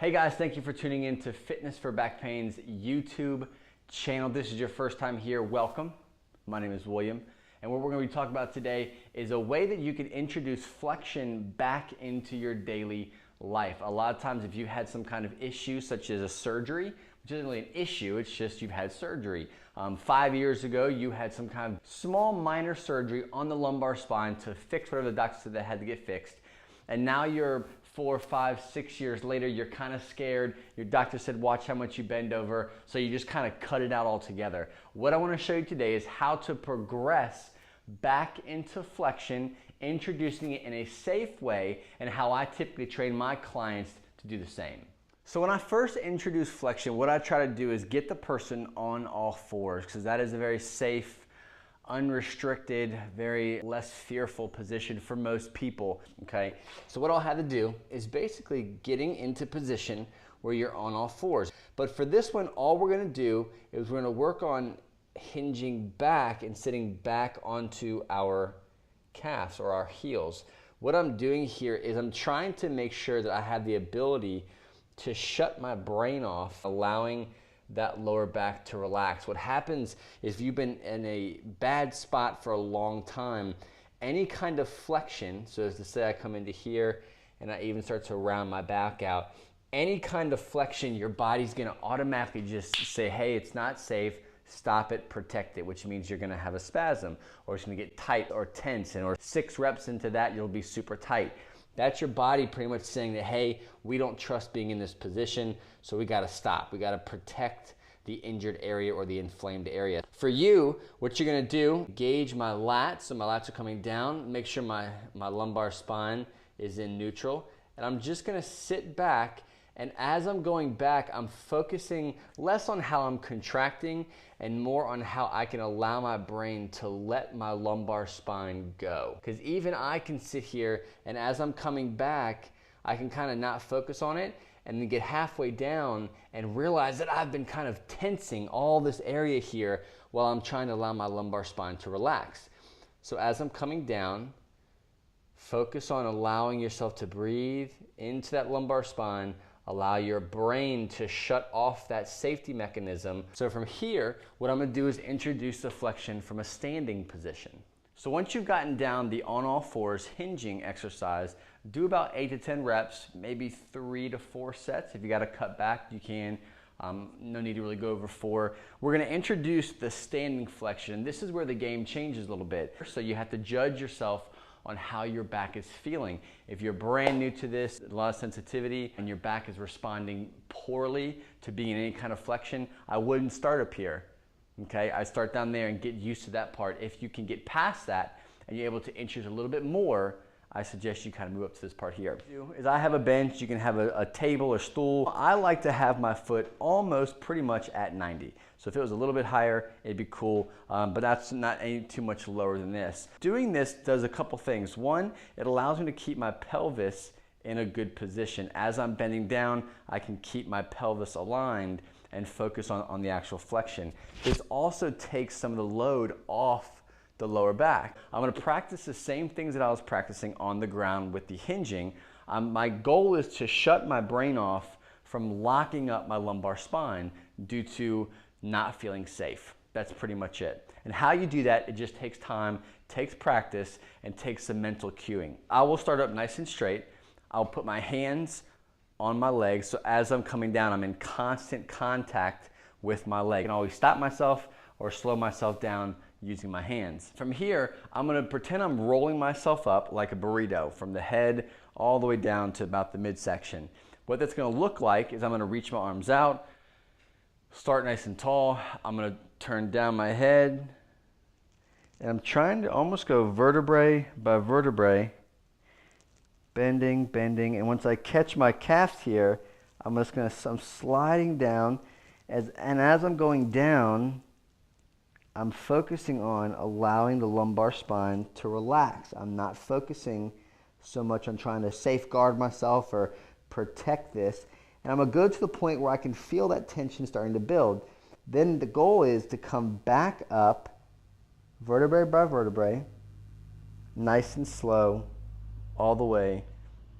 Hey guys, thank you for tuning in to Fitness for Back Pain's YouTube channel. This is your first time here, welcome. My name is William, and what we're going to be talking about today is a way that you can introduce flexion back into your daily life. A lot of times if you had some kind of issue such as a surgery, which isn't really an issue, it's just you've had surgery. 5 years ago, you had some kind of small minor surgery on the lumbar spine to fix whatever the doctor said that had to get fixed. And now you're 4, 5, 6 years later, you're kind of scared. Your doctor said, watch how much you bend over. So you just kind of cut it out altogether. What I want to show you today is how to progress back into flexion, introducing it in a safe way, and how I typically train my clients to do the same. So when I first introduce flexion, what I try to do is get the person on all fours, because that is a very safe, unrestricted, very less fearful position for most people, okay? So what I'll have to do is basically getting into position where you're on all fours. But for this one, all we're gonna do is we're gonna work on hinging back and sitting back onto our calves or our heels. What I'm doing here is I'm trying to make sure that I have the ability to shut my brain off, allowing that lower back to relax. What happens is if you've been in a bad spot for a long time, any kind of flexion, so as to say I come into here and I even start to round my back out, any kind of flexion, your body's gonna automatically just say, hey, it's not safe, stop it, protect it, which means you're gonna have a spasm, or it's gonna get tight or tense, and or 6 reps into that, you'll be super tight. That's your body pretty much saying that, hey, we don't trust being in this position, so we gotta stop. We gotta protect the injured area or the inflamed area. For you, what you're gonna do, gauge my lats, so my lats are coming down, make sure my lumbar spine is in neutral, and I'm just gonna sit back, and as I'm going back, I'm focusing less on how I'm contracting and more on how I can allow my brain to let my lumbar spine go. Because even I can sit here, and as I'm coming back, I can kind of not focus on it and then get halfway down and realize that I've been kind of tensing all this area here while I'm trying to allow my lumbar spine to relax. So as I'm coming down, focus on allowing yourself to breathe into that lumbar spine, allow your brain to shut off that safety mechanism. So from here, what I'm gonna do is introduce the flexion from a standing position. So once you've gotten down the on all fours hinging exercise, do about 8 to 10 reps, maybe 3 to 4 sets. If you gotta cut back, you can. No need to really go over 4. We're gonna introduce the standing flexion. This is where the game changes a little bit. So you have to judge yourself on how your back is feeling. If you're brand new to this, a lot of sensitivity, and your back is responding poorly to being in any kind of flexion, I wouldn't start up here, okay? I start down there and get used to that part. If you can get past that and you're able to introduce a little bit more, I suggest you kind of move up to this part here. Is I have a bench, you can have a table or stool. I like to have my foot almost pretty much at 90. So if it was a little bit higher, it'd be cool, but that's not any too much lower than this. Doing this does a couple things. One, it allows me to keep my pelvis in a good position. As I'm bending down, I can keep my pelvis aligned and focus on the actual flexion. This also takes some of the load off the lower back. I'm gonna practice the same things that I was practicing on the ground with the hinging. My goal is to shut my brain off from locking up my lumbar spine due to not feeling safe. That's pretty much it. And how you do that, it just takes time, takes practice, and takes some mental cueing. I will start up nice and straight. I'll put my hands on my legs, so as I'm coming down, I'm in constant contact with my leg. I can always stop myself or slow myself down using my hands. From here, I'm gonna pretend I'm rolling myself up like a burrito from the head all the way down to about the midsection. What that's gonna look like is I'm gonna reach my arms out, start nice and tall. I'm gonna turn down my head, and I'm trying to almost go vertebrae by vertebrae, bending, bending, and once I catch my calf here, I'm sliding down, and as I'm going down, I'm focusing on allowing the lumbar spine to relax. I'm not focusing so much on trying to safeguard myself or protect this. And I'm gonna go to the point where I can feel that tension starting to build. Then the goal is to come back up, vertebrae by vertebrae, nice and slow, all the way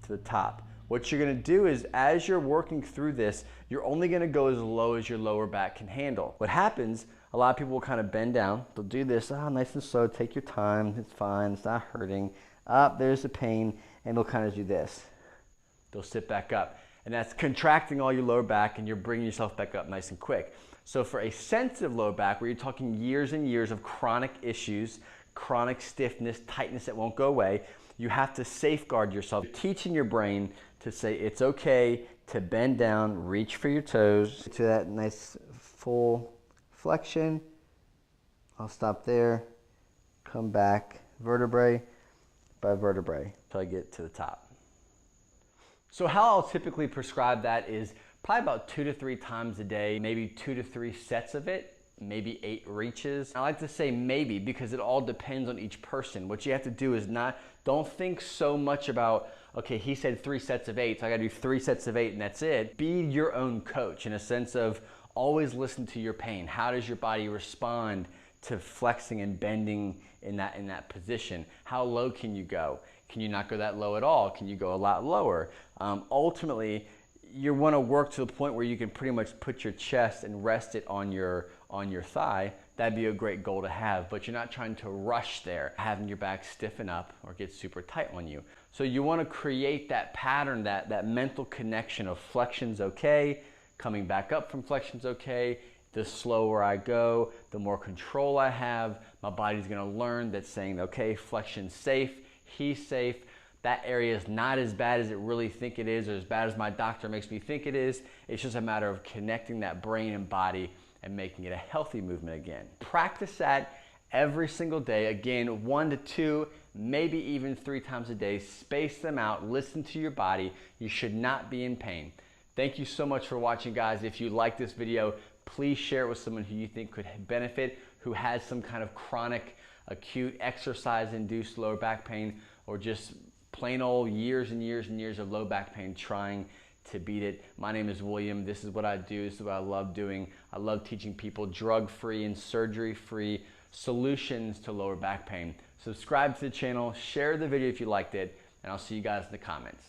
to the top. What you're gonna do is, as you're working through this, you're only gonna go as low as your lower back can handle. What happens, a lot of people will kind of bend down. They'll do this, nice and slow, take your time, it's fine, it's not hurting. There's the pain, and they'll kind of do this. They'll sit back up. And that's contracting all your lower back, and you're bringing yourself back up nice and quick. So for a sensitive lower back, where you're talking years and years of chronic issues, chronic stiffness, tightness that won't go away, you have to safeguard yourself. Teaching your brain to say it's okay to bend down, reach for your toes to that nice full flexion. I'll stop there, come back vertebrae by vertebrae until I get to the top. So how I'll typically prescribe that is probably about 2 to 3 times a day, maybe 2 to 3 sets of it, maybe 8 reaches. I like to say maybe because it all depends on each person. What you have to do is don't think so much about, okay, he said 3 sets of 8, so I gotta do 3 sets of 8 and that's it. Be your own coach in a sense of always listen to your pain. How does your body respond to flexing and bending in that position? How low can you go? Can you not go that low at all? Can you go a lot lower? Ultimately, you want to work to the point where you can pretty much put your chest and rest it on your thigh. That'd be a great goal to have, but you're not trying to rush there, having your back stiffen up or get super tight on you. So you want to create that pattern, that mental connection of flexion's okay, coming back up from flexion's okay. The slower I go, the more control I have. My body's going to learn that saying, okay, flexion's safe, he's safe. That area is not as bad as it really think it is, or as bad as my doctor makes me think it is. It's just a matter of connecting that brain and body and making it a healthy movement again. Practice that every single day. Again, 1 to 2, maybe even 3 times a day. Space them out, listen to your body. You should not be in pain. Thank you so much for watching, guys. If you like this video, please share it with someone who you think could benefit, who has some kind of chronic, acute exercise-induced lower back pain, or just plain old years and years and years of low back pain trying to beat it. My name is William. This is what I do. This is what I love doing. I love teaching people drug-free and surgery-free solutions to lower back pain. Subscribe to the channel, share the video if you liked it, and I'll see you guys in the comments.